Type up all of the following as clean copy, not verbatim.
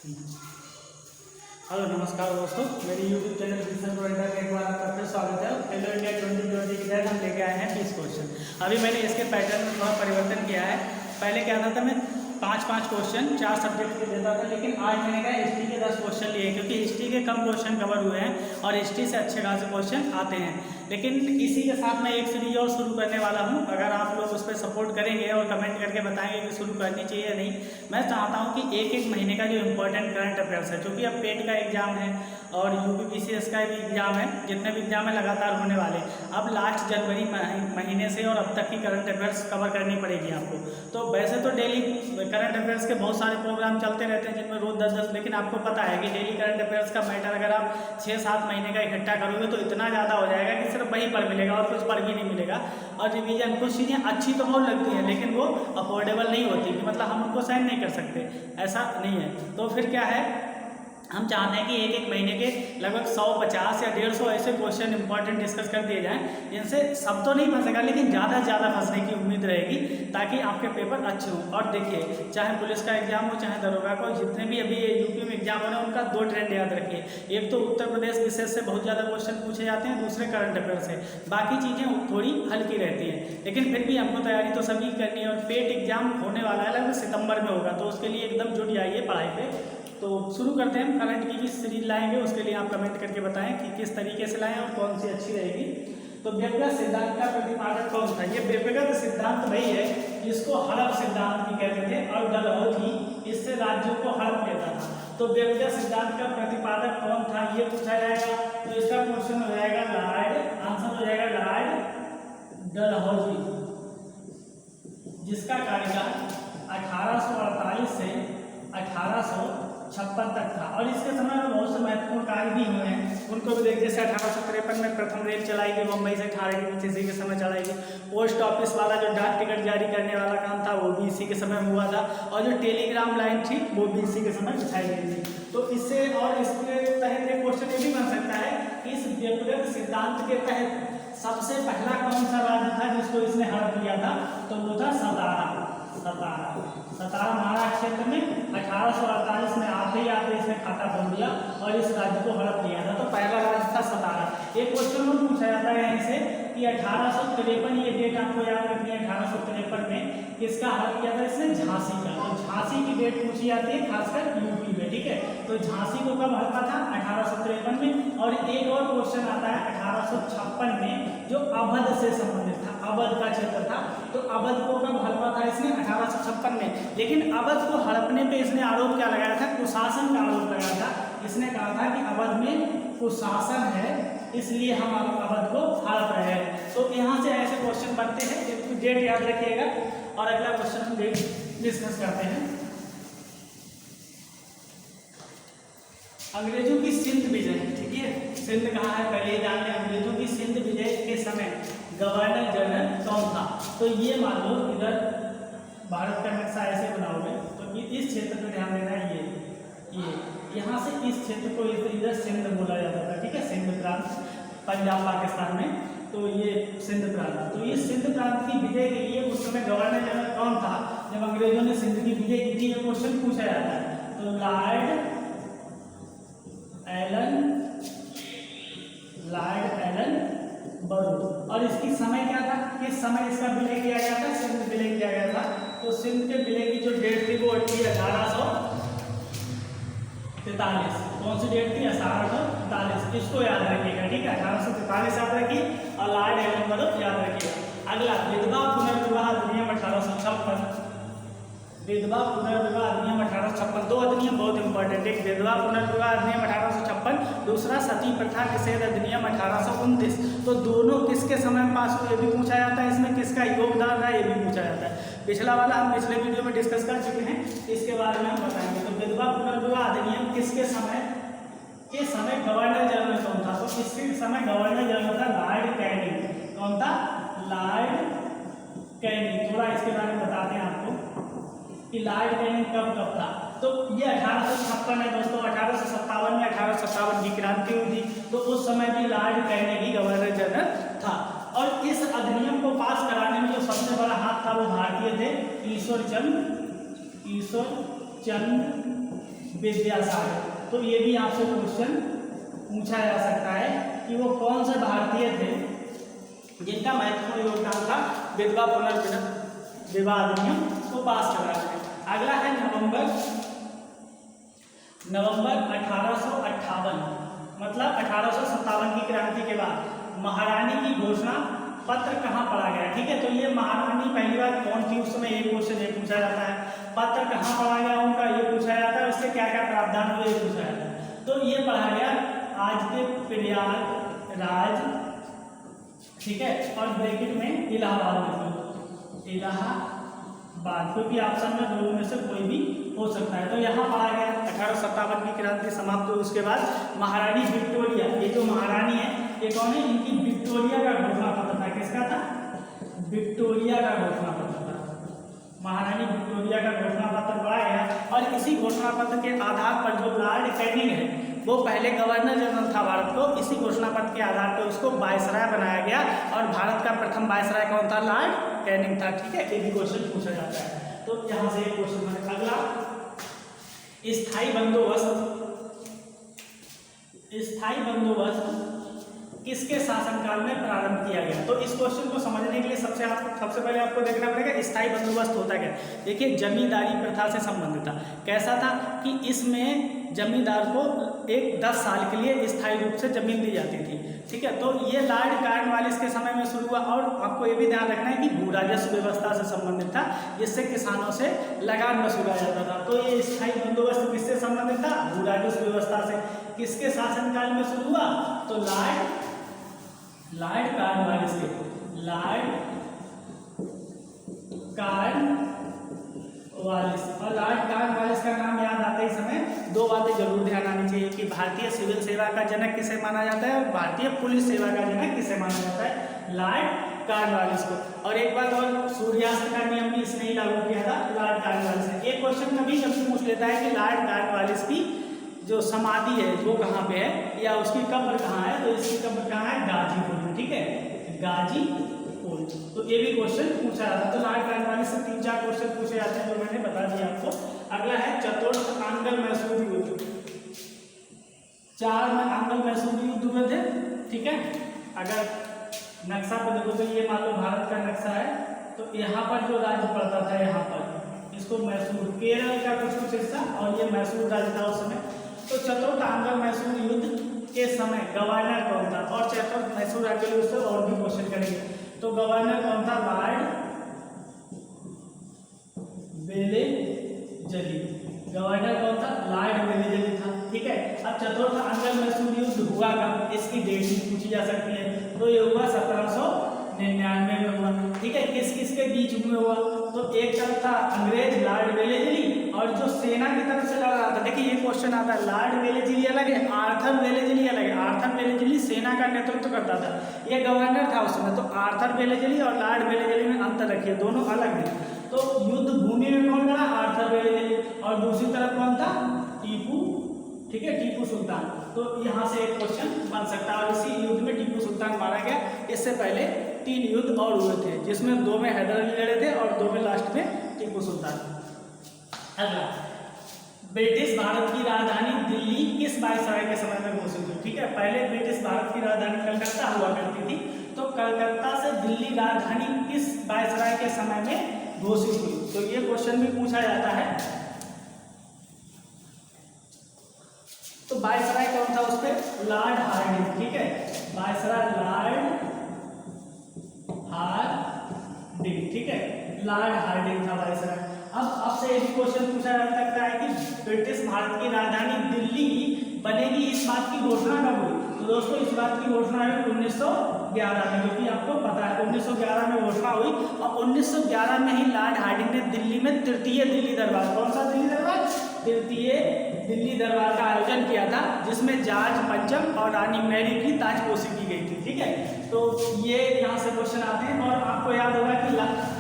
Hello नमस्कार दोस्तों, मेरे यूट्यूब चैनल विजन प्रोवाइडर में एक बार आपका फिर स्वागत है। हेलो इंडिया 2020 के तहत हम लेके आए हैं 30 क्वेश्चन। अभी मैंने इसके पैटर्न में थोड़ा परिवर्तन किया है। पहले क्या था मैं 5-5 क्वेश्चन 4 सब्जेक्ट के देता था, लेकिन आज मैंने कहा हिस्ट्री के 10 क्वेश्चन लिए, क्योंकि हिस्ट्री के कम क्वेश्चन कवर हुए हैं और हिस्ट्री से अच्छे खासे क्वेश्चन आते हैं। लेकिन इसी के साथ मैं एक सीरीज और शुरू करने वाला हूं। अगर आप लोग उस पर सपोर्ट करेंगे और कमेंट करके बताएंगे कि शुरू करनी चाहिए या नहीं। मैं चाहता हूं कि एक महीने का जो इम्पोर्टेंट करंट अफेयर्स है, क्योंकि अब पेट का एग्जाम है और यूपीपीसीएस का भी एग्जाम है, जितने भी एग्जाम है लगातार होने वाले। अब लास्ट जनवरी महीने से और अब तक की करंट अफेयर्स कवर करनी पड़ेगी आपको। तो वैसे तो डेली करंट अफेयर्स के बहुत सारे प्रोग्राम चलते रहते हैं, जिनमें रोज 10-10, लेकिन आपको पता है कि डेली करंट अफेयर्स का मैटर अगर आप 6-7 महीने का इकट्ठा करोगे तो इतना ज़्यादा हो जाएगा कि सिर्फ वहीं पर मिलेगा और कुछ पर भी नहीं मिलेगा। और रिवीजन कुछ चीज़ें अच्छी तो बहुत लगती हैं, लेकिन वो अफोर्डेबल नहीं होती, कि मतलब हम उनको साइन नहीं कर सकते, ऐसा नहीं है। तो फिर क्या है, हम चाहते हैं कि एक महीने के लगभग 150 या 150 ऐसे क्वेश्चन इंपॉर्टेंट डिस्कस कर दिए जाएं, जिनसे सब तो नहीं फंसेगा लेकिन ज़्यादा से ज़्यादा फंसने की उम्मीद रहेगी, ताकि आपके पेपर अच्छे हों। और देखिए, चाहे पुलिस का एग्जाम हो चाहे दरोगा का, जितने भी अभी यूपी में एग्जाम हो रहे हैं उनका 2 ट्रेंड याद रखिए। एक तो उत्तर प्रदेश विशेष से बहुत ज़्यादा क्वेश्चन पूछे जाते हैं, दूसरे करंट अफेयर से। बाकी चीज़ें थोड़ी हल्की रहती हैं, लेकिन फिर भी हमको तैयारी तो सभी करनी है। और पेट एग्जाम होने वाला है लगभग सितंबर में होगा, तो उसके लिए एकदम जुट जाइए पढ़ाई पे। तो शुरू करते हैं। करंट की किस सीरीज लाएंगे उसके लिए आप कमेंट करके बताएं कि किस तरीके से लाएं और कौन सी अच्छी रहेगी। तो व्यक्तिगत सिद्धांत का प्रतिपादक कौन था? ये व्यक्तिगत सिद्धांत वही है जिसको हड़प सिद्धांत भी कहते थे, और डलहौजी इससे राज्यों को हड़प लेता था। तो व्यक्तिगत सिद्धांत का प्रतिपादक कौन था ये पूछा जाएगा, तो इसका क्वेश्चन हो जाएगा लॉर्ड, आंसर हो जाएगा लॉर्ड डलहौजी, जिसका कार्यकाल 1848 से 1856 तक था। और इसके समय में बहुत से महत्वपूर्ण कार्य भी हुए हैं, उनको भी देखिए। जैसे 1853 में प्रथम रेल चलाई गई मुंबई से ठाणे के बीच, इसी के समय चलाई गई। पोस्ट ऑफिस वाला जो डाक टिकट जारी करने वाला काम था वो भी इसी के समय में हुआ था, और जो टेलीग्राम लाइन थी वो भी इसी के समय बिछाई गई थी। तो इससे और इसके तहत एक क्वेश्चन ये भी बन सकता है कि इस व्यक्तिगत सिद्धांत के तहत सबसे पहला कौन सा राज्य था जिसको इसने हड़प लिया था? तो वो था सतारा महाराष्ट्र क्षेत्र में 1848 में आते ही इसने खाता खोल दिया और इस राज्य को हड़प लिया था। तो पहला राज्य था सतारा। एक क्वेश्चन और पूछा जाता है यहीं से कि 1853, ये डेट आपको याद रखनी है। 1853 में किसका हड़प किया था इसने? झांसी का। तो झांसी की डेट पूछी जाती है खासकर यूपी में, ठीक है। तो झांसी को कब हड़पा था? 1853 में। और एक और क्वेश्चन आता है 1856 में, जो अवध से संबंधित था, अवध का क्षेत्र था। तो अवध को कब हड़पा था इसने? 1856 में। लेकिन अवध को हड़पने पे इसने आरोप क्या लगाया था? कुशासन का आरोप लगाया था। इसने कहा था कि अवध में कुशासन है, इसलिए हम अवध को हड़प रहे हैं। तो यहाँ से ऐसे क्वेश्चन बनते हैं, इसको डेट याद रखिएगा। और अगला क्वेश्चन हम डिस्कस करते हैं। अंग्रेजों की सिंध विजय, ठीक है। सिंध कहाँ है पहले ही जान लें। अंग्रेजों की सिंध विजय के समय गवर्नर जनरल कौन था? तो ये मान लो इधर भारत का नक्शा ऐसे बनाओगे तो इस क्षेत्र पर ध्यान देना है। ये यहाँ से इस क्षेत्र को इधर सिंध बोला जाता था, ठीक है। सिंध प्रांत पंजाब पाकिस्तान में, तो ये सिंध प्रांत। तो ये सिंध प्रांत की विजय के लिए उस समय गवर्नर जनरल कौन था जब अंग्रेजों ने सिंध की विजय की थी? ये क्वेश्चन पूछा जाता है। तो लॉर्ड एलन बरू। और इसकी समय क्या था? किस समय इसका विलय किया गया था? सिंध विलय किया गया था। तो सिंध के विलय की जो डेट थी वो थी 1843। कौन सी डेट थी? 1843। इसको याद रखिएगा, ठीक है। 1843 याद रखिए और लॉर्ड एलन बरू याद रखिएगा। अगला विधवा पुनर्विवाह अधिनियम 1856। विधवा पुनर्विवाह अधिनियम 1856। 2 अधिनियम बहुत इंपॉर्टेंट, एक विधवा पुनर्विवाह अधिनियम 1856, दूसरा सती प्रथा निषेध अधिनियम 1829। तो दोनों किसके समय में पास हुए ये भी पूछा जाता है। इसमें किसका योगदान रहा ये भी पूछा जाता है। पिछला वाला हम पिछले वीडियो में डिस्कस कर चुके हैं, इसके बारे में हम बताएंगे। तो विधवा पुनर्विवाह अधिनियम किसके समय? के समय गवर्नर जनरल कौन था? तो इसके समय गवर्नर जनरल था लॉर्ड कैनिंग। कौन था? Lord Canning. थोड़ा इसके बारे में बताते हैं आपको कि लॉर्ड कैनिंग कब था। तो ये 1856 है दोस्तों। 1857 में 1857 की क्रांति हुई थी, तो उस समय भी लॉर्ड कैनिंग ही गवर्नर जनरल था। और इस अधिनियम को पास कराने में जो सबसे बड़ा हाथ था वो भारतीय थे, ईश्वर चंद विद्यासागर। तो ये भी आपसे क्वेश्चन पूछा जा सकता है कि वो कौन से भारतीय थे जिनका महत्वपूर्ण योगदान था विधवा पुनर्विवाह विवाह अधिनियम को पास कराने में। अगला है नवंबर 1858, मतलब 1857 की क्रांति के बाद महारानी की घोषणा पत्र कहाँ पढ़ा गया। ठीक है, तो ये महारानी पहली बार कौन थी उस समय, ये क्वेश्चन ये पूछा जाता है। पत्र कहाँ पढ़ा गया उनका, ये पूछा जाता है। उससे क्या क्या प्रावधान हुए, ये पूछा जाता है। तो ये पढ़ा गया आज के प्रयागराज, ठीक है, और ब्रैकेट में इलाहाबाद में, इलाहाबाद, क्योंकि ऑप्शन में दोनों में से कोई भी हो सकता है। तो यहाँ पढ़ा गया 1857 की क्रांति समाप्त हुई, उसके बाद महारानी विक्टोरिया, ये जो महारानी है ये कौन है, इनकी विक्टोरिया का घोषणा पत्र था। किसका था, विक्टोरिया का घोषणा पत्र था। महारानी विक्टोरिया का घोषणा पत्र पढ़ा गया और इसी घोषणा पत्र के आधार पर जो लॉर्ड कैनिंग है वो पहले गवर्नर जनरल था भारत को, इसी घोषणा पत्र के आधार पर उसको वायसराय बनाया गया और भारत का प्रथम वायसराय कौन था, लॉर्ड कैनिंग था। ठीक है, ये भी क्वेश्चन पूछा जाता है। तो यहाँ से एक क्वेश्चन है। अगला, स्थायी बंदोबस्त किसके शासनकाल में प्रारंभ किया गया। तो इस क्वेश्चन को समझने के लिए सबसे पहले आपको देखना पड़ेगा स्थायी बंदोबस्त होता क्या। देखिए, जमींदारी प्रथा से संबंधित था। कैसा था कि इसमें जमींदार को 10 साल के लिए स्थायी रूप से जमीन दी जाती थी। ठीक है, तो ये लॉर्ड कॉर्नवालिस के समय में शुरू हुआ और आपको ये भी ध्यान रखना है कि भू राजस्व व्यवस्था से संबंधित था, जिससे किसानों से लगान वसूला जाता था। तो ये स्थायी बंदोबस्त किससे संबंधित था, भू राजस्व व्यवस्था से। किसके शासनकाल में शुरू हुआ, तो लॉर्ड कॉर्नवालिस के, लॉर्ड कॉर्नवालिस। और लॉर्ड कॉर्नवालिस का नाम याद आते ही समय दो बातें जरूर ध्यान आनी चाहिए कि भारतीय सिविल सेवा का जनक किसे माना जाता है और भारतीय पुलिस सेवा का जनक किसे माना जाता है, लॉर्ड कॉर्नवालिस को। और एक बात और, सूर्यास्त का नियम भी इसने ही लागू किया था, लॉर्ड कॉर्नवालिस ने। एक क्वेश्चन कभी पूछ लेता है कि लॉर्ड कॉर्नवालिस की जो समाधि है वो कहाँ पे है या उसकी कब्र कहाँ है, तो इसकी कब्र कहाँ है, गाजीपुर में। ठीक है, गाजीपुर। तो ये भी क्वेश्चन पूछा जाता है। तो लॉर्ड कॉर्नवालिस से 3-4 क्वेश्चन पूछे जाते हैं जो मैंने बता दिया आपको। अगला है चतुर्थ आंग्ल मैसूर युद्ध। 4 आंग्ल मैसूर युद्ध हुए थे। ठीक है, अगर नक्शा पर देखो तो ये मान लो भारत का नक्शा है, तो यहाँ पर जो राज्य पड़ता था, यहाँ पर इसको मैसूर, केरल का कुछ हिस्सा, और ये मैसूर राज्य था उस समय। तो चतुर्थ आंग्ल मैसूर युद्ध के समय गवर्नर कौन था, और चतुर्थ मैसूर राज्य युद्ध से और भी क्वेश्चन करेंगे। तो गवर्नर कौन था, लॉर्ड वेलेजली। गवर्नर कौन था, लॉर्ड वेलेजली था। ठीक है, अब चतुर्थ आंग्ल मैसूर युद्ध हुआ कब, इसकी डेट भी पूछी जा सकती है। तो ये हुआ 1799 में हुआ। ठीक है, किस किस के बीच में हुआ, तो एक तरफ था अंग्रेज लॉर्ड वेलेजली और जो सेना की तरफ से लड़ रहा था। देखिए, ये क्वेश्चन आता है, लॉर्ड वेलेजली अलग है, आर्थर वेलेजली अलग है। आर्थर वेलेजली सेना का नेतृत्व करता था, ये गवर्नर था उस समय। तो आर्थर वेलेजली और लॉर्ड वेलेजली में अंतर रखिए, दोनों अलग हैं। तो युद्ध भूमि में कौन लड़ा, आर्थर वेलेजली, और दूसरी तरफ कौन था, टीपू। ठीक है, टीपू सुल्तान। तो यहाँ से एक क्वेश्चन बन सकता है और इसी युद्ध में टीपू सुल्तान मारा गया। इससे पहले 3 युद्ध और हुए थे, जिसमें 2 में हैदर अली लड़े थे और 2 में लास्ट में टीपू सुल्तान। अगला, ब्रिटिश भारत की राजधानी दिल्ली किस वायसराय के समय में घोषित हुई। ठीक है, पहले ब्रिटिश भारत की राजधानी कलकत्ता हुआ करती थी, तो कलकत्ता से दिल्ली राजधानी किस वायसराय के समय में घोषित हुई। तो ये क्वेश्चन भी पूछा जाता है। तो वायसराय कौन था उस पर, लॉर्ड हार्डिंग। ठीक है, वायसराय लॉर्ड हार्डिंग। ठीक है, लॉर्ड हार्डिंग था वायसराय। अब आपसे एक क्वेश्चन पूछा जा सकता है कि ब्रिटिश भारत की राजधानी दिल्ली बनेगी, इस बात की घोषणा कब हुई। तो दोस्तों, इस बात की घोषणा हुई 1911 में, जो कि आपको पता है 1911 में घोषणा हुई। और 1911 में ही लॉर्ड हार्डिंग ने दिल्ली में तृतीय दिल्ली दरबार, कौन सा दिल्ली दरबार, तृतीय दिल्ली दरबार का आयोजन किया था, जिसमें जॉर्ज पंचम और रानी मैरी की ताजपोशी की गई थी। ठीक है, तो ये यहाँ से क्वेश्चन आते हैं। और आपको याद होगा कि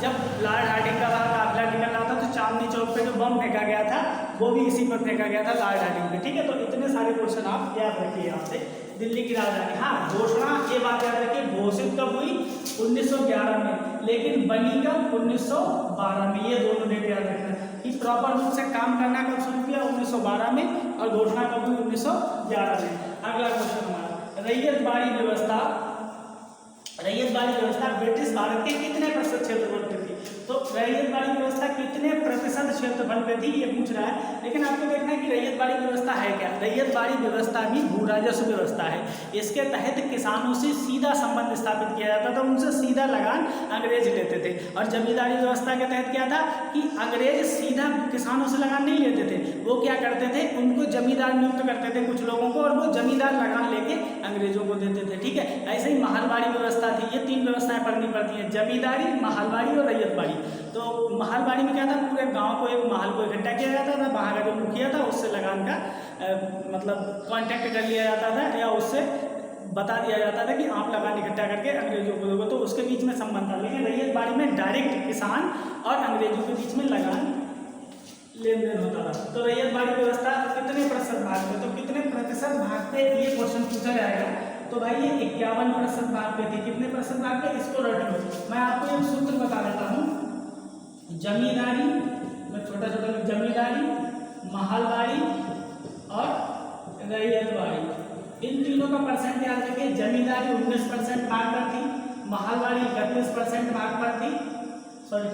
जब लॉर्ड हार्डिंग का काफिला निकल रहा था, तो चांदनी चौक पे जो बम फेंका गया था, वो भी इसी पर फेंका गया था, लॉर्ड हार्डिंग पे। ठीक है, तो इतने सारे क्वेश्चन आप याद रखिए यहाँ से। दिल्ली की राजधानी, हाँ, घोषणा ये बात याद रखिए, घोषित कब हुई, 1911 में, लेकिन बनी कब, 1912 में। ये दोनों डेट याद रखना कि प्रॉपर रूप से काम करना कब शुरू किया? 1912 में, और घोषणा कब हुई? 1911 में। अगला क्वेश्चन हमारा, रैयतवाड़ी व्यवस्था ब्रिटिश भारत के कितने प्रतिशत क्षेत्रफल पे थी? तो रैयतवाड़ी व्यवस्था कितने प्रतिशत क्षेत्रफल पे थी ये पूछ रहा है। लेकिन आपको देखना है कि रैयतवाड़ी व्यवस्था है क्या। रैयतवाड़ी व्यवस्था भी भू राजस्व व्यवस्था है। इसके तहत किसानों से सीधा संबंध स्थापित किया जाता था, उनसे सीधा लगान अंग्रेज लेते थे। और जमींदारी व्यवस्था के तहत क्या था कि अंग्रेज सीधा किसानों से लगान नहीं लेते थे, वो क्या करते थे, उनको जमींदार नियुक्त करते थे कुछ लोगों को, और वो जमींदार लगान लेके अंग्रेजों को देते थे। ठीक है, ऐसे ही महलवाड़ी व्यवस्था थी। ये 3 व्यवस्थाएं पढ़नी पड़ती हैं, जमींदारी, महलवाड़ी और रैयतवाड़ी। तो महलवाड़ी में क्या था, पूरे गांव को, एक महल को इकट्ठा किया जाता था, वहाँ का जो मुखिया था उससे लगान का मतलब कांटेक्ट कर लिया जाता था, या उससे बता दिया जाता था कि आप लगान इकट्ठा करके अंग्रेजों को दोगे, तो उसके बीच में संबंध था। लेकिन रैयतवाड़ी में डायरेक्ट किसान और अंग्रेजों के बीच में लगान लेन देन होता था। तो रैयतवाड़ी व्यवस्था कितने प्रतिशत भाग पे, तो कितने प्रतिशत भाग पे ये क्वेश्चन पूछा जाएगा। तो भाई ये 51% भाग पे थी। कितने प्रतिशत भाग पे, इसको रट लो। मैं आपको एक सूत्र बता देता हूँ, जमींदारी में छोटा छोटा, जमींदारी, महलवाड़ी और रैयतवाड़ी, इन तीनों का परसेंट याद रखिए। जमींदारी 19% भाग पर थी, महलवाड़ी 31% भाग पर थी, सॉरी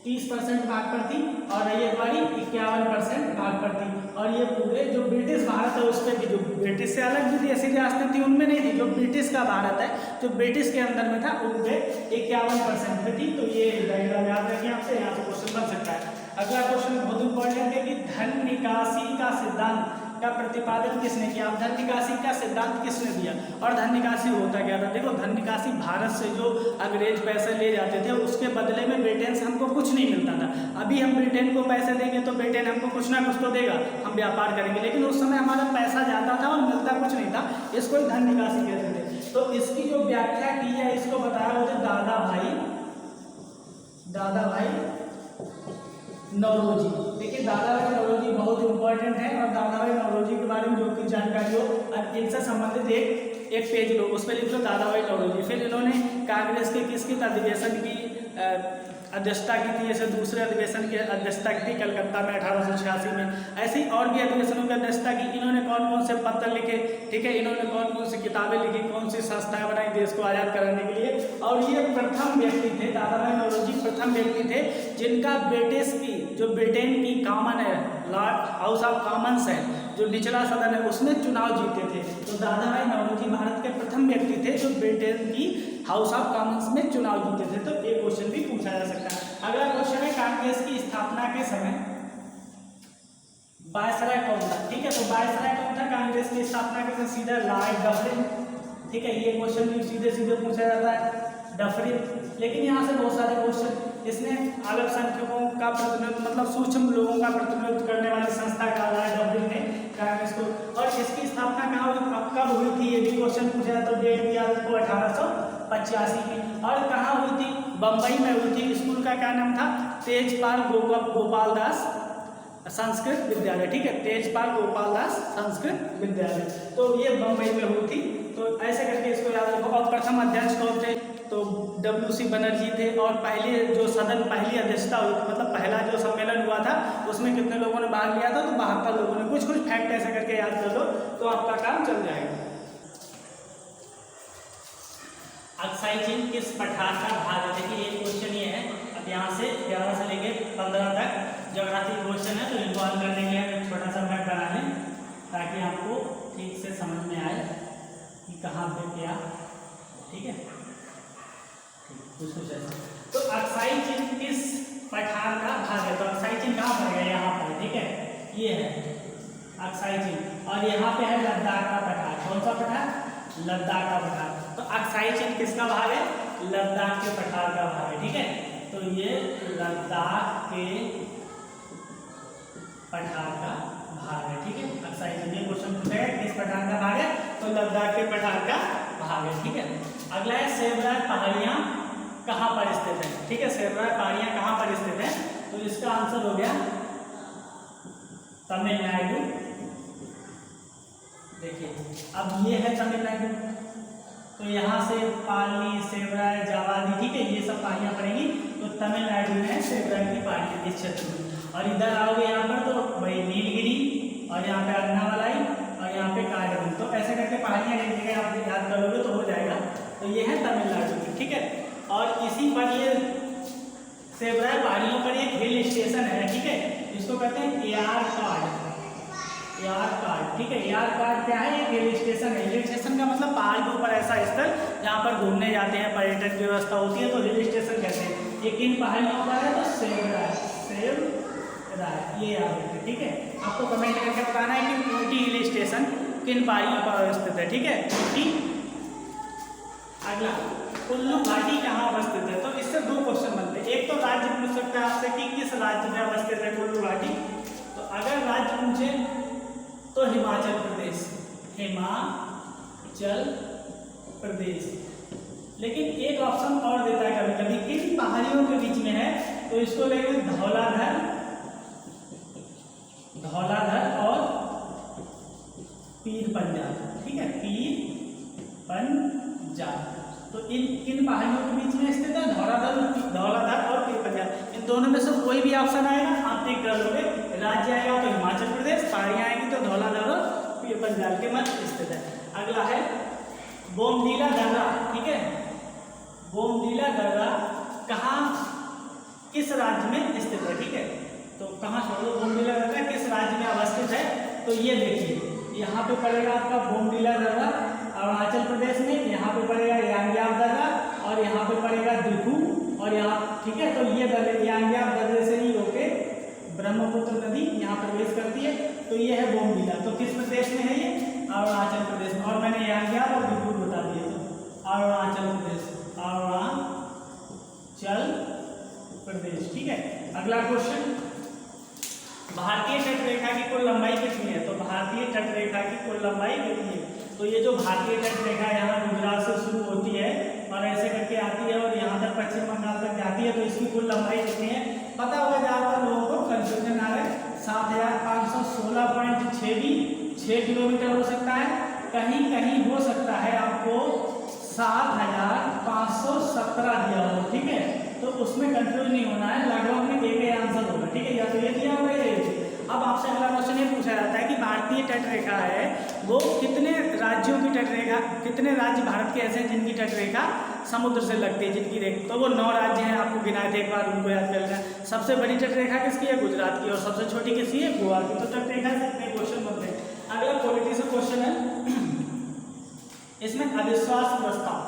30% भाग पर थी, और रैयतवाड़ी 51% भाग पर थी। और ये पूरे जो ब्रिटिश भारत है उस पर भी, जो ब्रिटिश से अलग जो देशी रियासतें थी उनमें नहीं थी, जो ब्रिटिश का भारत है, जो ब्रिटिश के अंदर में था, उन पे 51% पे थी। तो ये डायग्राम याद रखिए, आपसे यहाँ से क्वेश्चन बन सकता है। अगला क्वेश्चन बहुत इंपॉर्टेंट है कि धन निकासी का सिद्धांत का प्रतिपादन किसने किया? धन निकासी का सिद्धांत किसने दिया? और धन निकासी होता क्या था? देखो, धन निकासी भारत से जो अंग्रेज पैसे ले जाते थे उसके बदले में ब्रिटेन से हमको कुछ नहीं मिलता था। अभी हम ब्रिटेन को पैसे देंगे तो ब्रिटेन हमको कुछ ना कुछ तो देगा, हम व्यापार करेंगे, लेकिन उस समय हमारा पैसा जाता था और मिलता कुछ नहीं था। इसको ही धन निकासी कहते थे। तो इसकी जो व्याख्या की है, इसको बताया होते दादा भाई नौरोजी। देखिए, दादा भाई नौरोजी बहुत इंपॉर्टेंट है, और दादा भाई नौरोजी के बारे में जो कुछ जानकारी हो, इनसे संबंधित एक पेज लो, उस पर लिख लो दादा भाई नौरोजी। फिर इन्होंने कांग्रेस के किसकी अधिवेशन की अध्यक्षता की थी? जैसे दूसरे अधिवेशन की अध्यक्षता की थी कलकत्ता में 1886 में। ऐसे ही और भी अधिवेशनों की अध्यक्षता की। इन्होंने कौन कौन से पत्र लिखे, ठीक है, इन्होंने कौन कौन सी किताबें लिखी, कौन सी संस्थाएं बनाई देश को आज़ाद कराने के लिए। और ये प्रथम व्यक्ति थे, दादा भाई नौरोजी प्रथम व्यक्ति थे जिनका जो ब्रिटेन की कॉमन है, हाउस ऑफ कॉमन्स है, जो निचला सदन है, उसमें चुनाव जीते थे। तो दादा भाई नौरोजी भारत के प्रथम व्यक्ति थे जो ब्रिटेन की हाउस ऑफ कॉमन्स में चुनाव जीते थे। तो एक क्वेश्चन भी पूछा जा सकता है। अगला क्वेश्चन है, कांग्रेस की स्थापना के समय वायसराय कौन था? ठीक है, तो वायसराय कौन था कांग्रेस की स्थापना के समय? सीधा लॉर्ड डफरिन। ठीक है, ये क्वेश्चन भी सीधे सीधे पूछा जाता है, डफरिन। लेकिन यहाँ से बहुत सारे क्वेश्चन, इसने अल्पसंख्यकों का प्रतिनिधित्व, मतलब सूक्ष्म लोगों का प्रतिनिधित्व करने वाली संस्था का लॉर्ड डफरिन ने कांग्रेस को। और इसकी स्थापना कहाँ हुई, कब हुई थी, ये भी क्वेश्चन पूछा जाता है। डेट दिया आपको 1885 में। और कहाँ हुई थी? बम्बई में हुई थी। स्कूल का क्या नाम था? तेजपाल गोपाल दास संस्कृत विद्यालय। ठीक है, तेजपाल गोपाल दास संस्कृत विद्यालय। तो ये बम्बई में हुई थी। तो ऐसे करके इसको याद रखो। और प्रथम अध्यक्ष कौन थे? तो WC बनर्जी थे। और पहले जो सदन, पहली अध्यक्षता हुई, मतलब पहला जो सम्मेलन हुआ था, उसमें कितने लोगों ने भाग लिया था? तो 72 लोगों ने। कुछ फैक्ट ऐसे करके याद कर लो तो आपका काम चल जाएगा। अक्साई चिन्ह किस पठार का भाग है? देखिए, एक क्वेश्चन ये है। अब यहाँ से 11 से लेके 15 तक ज्योग्राफी क्वेश्चन है, तो इनको हल करने के लिए छोटा सा मैप बना लें ताकि आपको ठीक से समझ में आए कि कहाँ पे क्या। ठीक है, कुछ ऐसा। तो अक्साई चिन्ह किस पठार का भाग है? तो अक्साई चिन्ह कहाँ पर है? यहाँ पर। ठीक है, ये है अक्साई चिन्ह। और यहाँ पे है लद्दाख का पठार। कौन सा पठार? लद्दाख का पठार। तो अक्साई चिन्ह किसका भाग है? लद्दाख के पठार का भाग है। ठीक है, तो ये लद्दाख के पठार का भाग है। ठीक है, अक्साई चिन्ह। ये क्वेश्चन पूछेगा किस पठार का भाग है? तो लद्दाख के पठार का भाग है। ठीक है, अगला है सेवराय पहाड़ियाँ कहाँ पर स्थित है? ठीक है, सेवराय पहाड़ियाँ कहाँ पर स्थित है? तो इसका आंसर हो गया तमिलनाडु। देखिए, अब ये है तमिलनाडु। तो यहाँ से पालनी, सेवराय, जावादी, ठीक है, ये सब पहाड़ियाँ पड़ेंगी। तो तमिलनाडु में है सेबराय की पहाड़ी इस क्षेत्र में। और इधर आओगे यहाँ पर तो भाई नीलगिरी, और यहाँ पे अन्नामलाई, और यहाँ पे कार्डगिल। तो ऐसे करके पहाड़ियाँ एक जगह आप याद करोगे तो हो जाएगा। तो ये है तमिलनाडु की, ठीक है। और इसी पर ये सेबराय पहाड़ियों पर एक हिल स्टेशन है, ठीक है, इसको कहते हैं यारकाड। यारकाड, ठीक है। यारकाड क्या है? एक हिल स्टेशन है। हिल स्टेशन का मतलब पहाड़ के ऊपर ऐसा स्थल जहाँ पर घूमने जाते हैं, पर्यटन की व्यवस्था होती है, तो हिल स्टेशन कहते हैं। ये किन पहाड़ियों पर है? तो सेबराय, ये याद रखिए, ठीक है। आपको कमेंट करके बताना है कि ऊटी हिल स्टेशन किन पहाड़ियों पर अवस्थित है, ठीक है। ऊटी। अगला, कुल्लू घाटी कहाँ अवस्थित है? तो इससे दो क्वेश्चन बनते हैं। एक तो राज्य पूछ सकता है आपसे कि किस राज्य में अवस्थित है कुल्लू घाटी। तो अगर राज्य पूछे तो हिमाचल प्रदेश, हिमाचल प्रदेश। लेकिन एक ऑप्शन और देता है कभी कभी, किन पहाड़ियों के बीच में है? तो इसको लेंगे धौलाधर और पीर पंजाब, ठीक है, पीर पंजाब। तो इन किन पहाड़ियों के बीच में स्थित है? धौलाधर और पीर पंजाब। इन दोनों में से कोई भी ऑप्शन आएगा आप टिक कर लोगे। राज्य आएगा तो हिमाचल प्रदेश, पहाड़ियाँ आएगी तो धौलाधर और पीर पंजाब के मध्य स्थित है। अगला है बोमडीला दर्रा, ठीक है। बोमडीला दर्रा कहाँ, किस राज्य में स्थित है, ठीक है। तो कहाँ छोड़ो, बोमडीला दर्रा किस राज्य में अवस्थित है? तो ये देखिए, यहाँ पे पड़ेगा आपका बोमडीला दर्रा अरुणाचल प्रदेश में, यहाँ पे पड़ेगा यांग्याम दर्रा, और यहाँ पे पड़ेगा दिखू, और यहाँ, ठीक है। तो ये दर्रे यांग्याम दर्रे से ही होके ब्रह्मपुत्र नदी यहाँ प्रवेश करती है। तो ये है बोमडीला। तो किस प्रदेश में है ये? अरुणाचल प्रदेश में। और मैंने यांग्याम और दिखू बता दिए, तो अरुणाचल प्रदेश, अरुणाचल प्रदेश, ठीक है। अगला क्वेश्चन, भारतीय तटरेखा की कुल लंबाई कितनी है? तो भारतीय तटरेखा की कुल लंबाई कितनी है? तो ये जो भारतीय तटरेखा यहाँ गुजरात से शुरू होती है और ऐसे करके आती है और यहाँ तक पश्चिम बंगाल तक जाती है, तो इसकी कुल लंबाई कितनी है? पता होगा, ज़्यादातर लोगों को कंफ्यूजन आ रहा है। 7516.6 किलोमीटर हो सकता है, कहीं कहीं हो सकता है आपको 7517 दिया हो, ठीक है। तो उसमें कंफ्यूज नहीं होना है, लगभग में एक ही आंसर होगा, ठीक है। या तो ये दिया होगा या ये। अब आपसे अगला क्वेश्चन ये पूछा जाता है कि भारतीय तटरेखा है वो कितने राज्यों की तटरेखा, कितने राज्य भारत के ऐसे हैं जिनकी तटरेखा समुद्र से लगती है, जिनकी रेखा? तो वो 9 राज्य हैं, आपको गिनाए थे, एक बार उनको याद कर लेना। सबसे बड़ी तटरेखा किसकी है? गुजरात की। और सबसे छोटी किसकी है? गोवा की। तो तटरेखा से इतने क्वेश्चन बनते हैं। अगला पॉलिटिक्स क्वेश्चन है, इसमें अविश्वास प्रस्ताव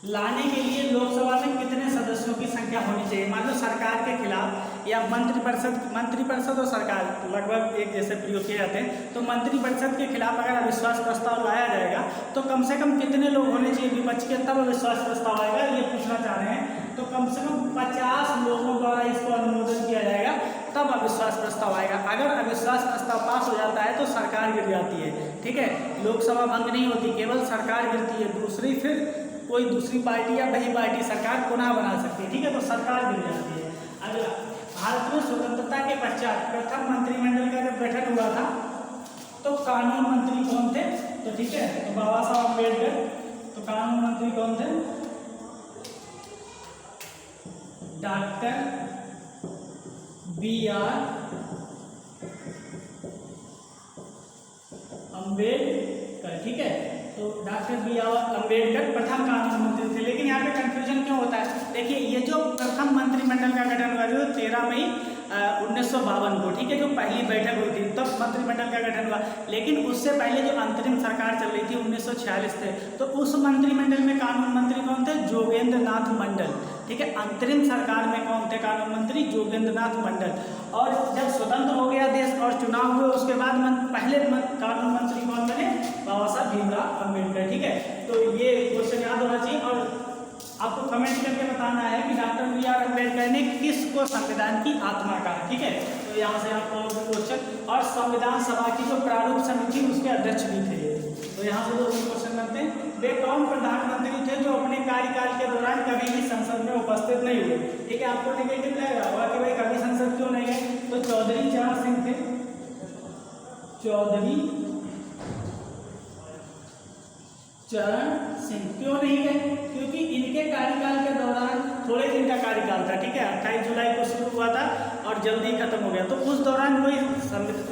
लाने के लिए लोकसभा में कितने सदस्यों की संख्या होनी चाहिए? मान लो सरकार के खिलाफ या मंत्रिपरिषद और सरकार लगभग एक जैसे प्रयोग किए जाते हैं, तो मंत्रिपरिषद के खिलाफ अगर अविश्वास प्रस्ताव लाया जाएगा तो कम से कम कितने लोग होने चाहिए विपक्ष के, तब अविश्वास प्रस्ताव आएगा? ये पूछना चाह रहे हैं। तो कम से कम 50 लोगों द्वारा इसको अनुमोदन किया जाएगा, तब अविश्वास प्रस्ताव आएगा। अगर अविश्वास प्रस्ताव पास हो जाता है तो सरकार गिर जाती है, ठीक है। लोकसभा भंग नहीं होती, केवल सरकार गिरती है, दूसरी फिर कोई दूसरी पार्टी या वही पार्टी सरकार पुनः बना सकती है, ठीक है। तो सरकार गिर जाती है। अगला, भारत में स्वतंत्रता के पश्चात प्रथम मंत्रिमंडल का जब गठन हुआ था तो कानून मंत्री कौन थे? तो ठीक है, तो बाबा साहब अम्बेडकर। तो कानून मंत्री कौन थे? Doctor B.R. अम्बेडकर, ठीक है। तो डॉक्टर B.R. अम्बेडकर प्रथम कानून मंत्री थे। लेकिन यहाँ पे कंफ्यूजन क्यों होता है? देखिए, ये जो प्रथम मंत्रिमंडल का गठन हुआ जो 13 मई 1952 को, ठीक है, जो पहली बैठक हुई थी तब मंत्रिमंडल का गठन हुआ। लेकिन उससे पहले जो अंतरिम सरकार चल रही थी 1946 थे, तो उस मंत्रिमंडल में कानून मंत्री कौन थे? जोगेंद्र नाथ मंडल, ठीक है। अंतरिम सरकार में कौन थे कानून मंत्री? जोगेंद्र नाथ मंडल। और जब स्वतंत्र हो गया देश और चुनाव हुए उसके बाद पहले कानून मंत्री कौन बने? बाबा साहब भीमराव अम्बेडकर, ठीक है। तो ये क्वेश्चन याद होना चाहिए। और आपको कमेंट करके बताना है कि डॉक्टर B.R. अम्बेडकर ने किसको संविधान की आत्मा कहा, ठीक है। तो यहाँ से आपको क्वेश्चन, और संविधान सभा की जो प्रारूप समिति उसके अध्यक्ष भी थे। तो यहाँ से 2 क्वेश्चन बनते हैं। वे कौन प्रधानमंत्री थे जो अपने कार्यकाल के दौरान कभी भी संसद में उपस्थित नहीं हुए? ठीक है, आपको नेगेटिव लगेगा होगा कि भाई कभी संसद क्यों नहीं गए? तो चौधरी चरण सिंह थे। चौधरी चरण सिंह क्यों नहीं गए? क्योंकि इनके कार्यकाल के दौरान थोड़े दिन का कार्यकाल था, ठीक है, 28 जुलाई को शुरू हुआ था और जल्दी खत्म हो गया। तो उस दौरान कोई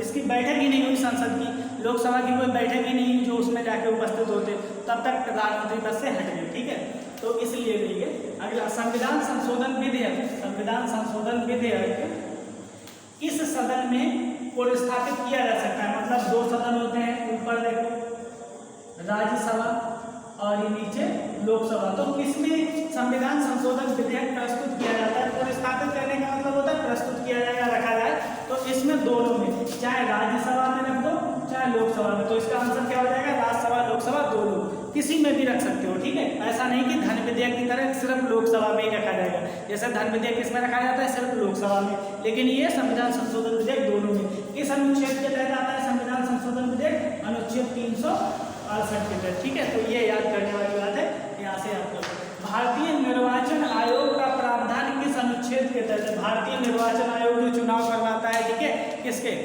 इसकी बैठक ही नहीं हुई, संसद की, लोकसभा की कोई बैठक ही नहीं हुई जो उसमें जाके उपस्थित होते, तब तक प्रधानमंत्री पद से हट गए, ठीक है, तो इसलिए नहीं है। अगला संविधान संशोधन विधेयक, संविधान संशोधन विधेयक किस सदन में पुनर्स्थापित किया जा सकता है? मतलब दो सदन होते हैं, ऊपर देखो राज्यसभा और ये नीचे लोकसभा, तो किसमें संविधान संशोधन विधेयक प्रस्तुत किया जाता है? पुनर्स्थापित करने का मतलब होता है प्रस्तुत किया जाएगा, रखा जाए, तो इसमें दोनों में, चाहे राज्यसभा में रख दो चाहे लोकसभा में, तो इसका आंसर क्या हो जाएगा? राज्यसभा लोकसभा दोनों, किसी में भी रख सकते हो, ठीक है। ऐसा नहीं कि धन विधेयक की तरह सिर्फ लोकसभा में ही रखा जाएगा, जैसे धन विधेयक किसमें रखा जाता है? सिर्फ लोकसभा में, लेकिन ये संविधान संशोधन विधेयक दोनों में। किस अनुच्छेद के तहत आता है संविधान संशोधन विधेयक? अनुच्छेद 368 के तहत, ठीक है, तो ये याद करने वाली बात है, यहाँ से याद करो। भारतीय निर्वाचन आयोग का प्रावधान किस अनुच्छेद के तहत है? भारतीय निर्वाचन आयोग जो चुनाव करवाता है, ठीक है, किसके?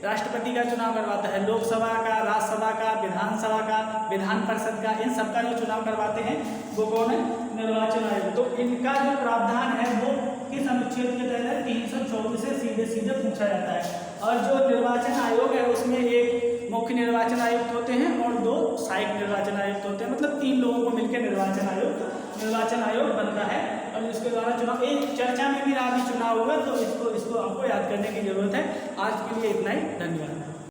राष्ट्रपति का चुनाव करवाता है, लोकसभा का, राज्यसभा का, विधानसभा का, विधान परिषद का, इन सबका जो चुनाव करवाते हैं वो कौन है? निर्वाचन आयोग। तो इनका जो प्रावधान है वो किस अनुच्छेद के तहत है? 324 से सीधे सीधे पूछा जाता है। और जो निर्वाचन आयोग है उसमें एक मुख्य निर्वाचन आयुक्त होते हैं और 2 सहायक निर्वाचन आयुक्त होते हैं, मतलब 3 लोगों को मिलकर निर्वाचन आयोग बनता है और इसके द्वारा चुनाव, एक चर्चा में भी अभी चुनाव हुआ, तो इसको आपको याद करने की जरूरत है। आज के लिए इतना ही, धन्यवाद।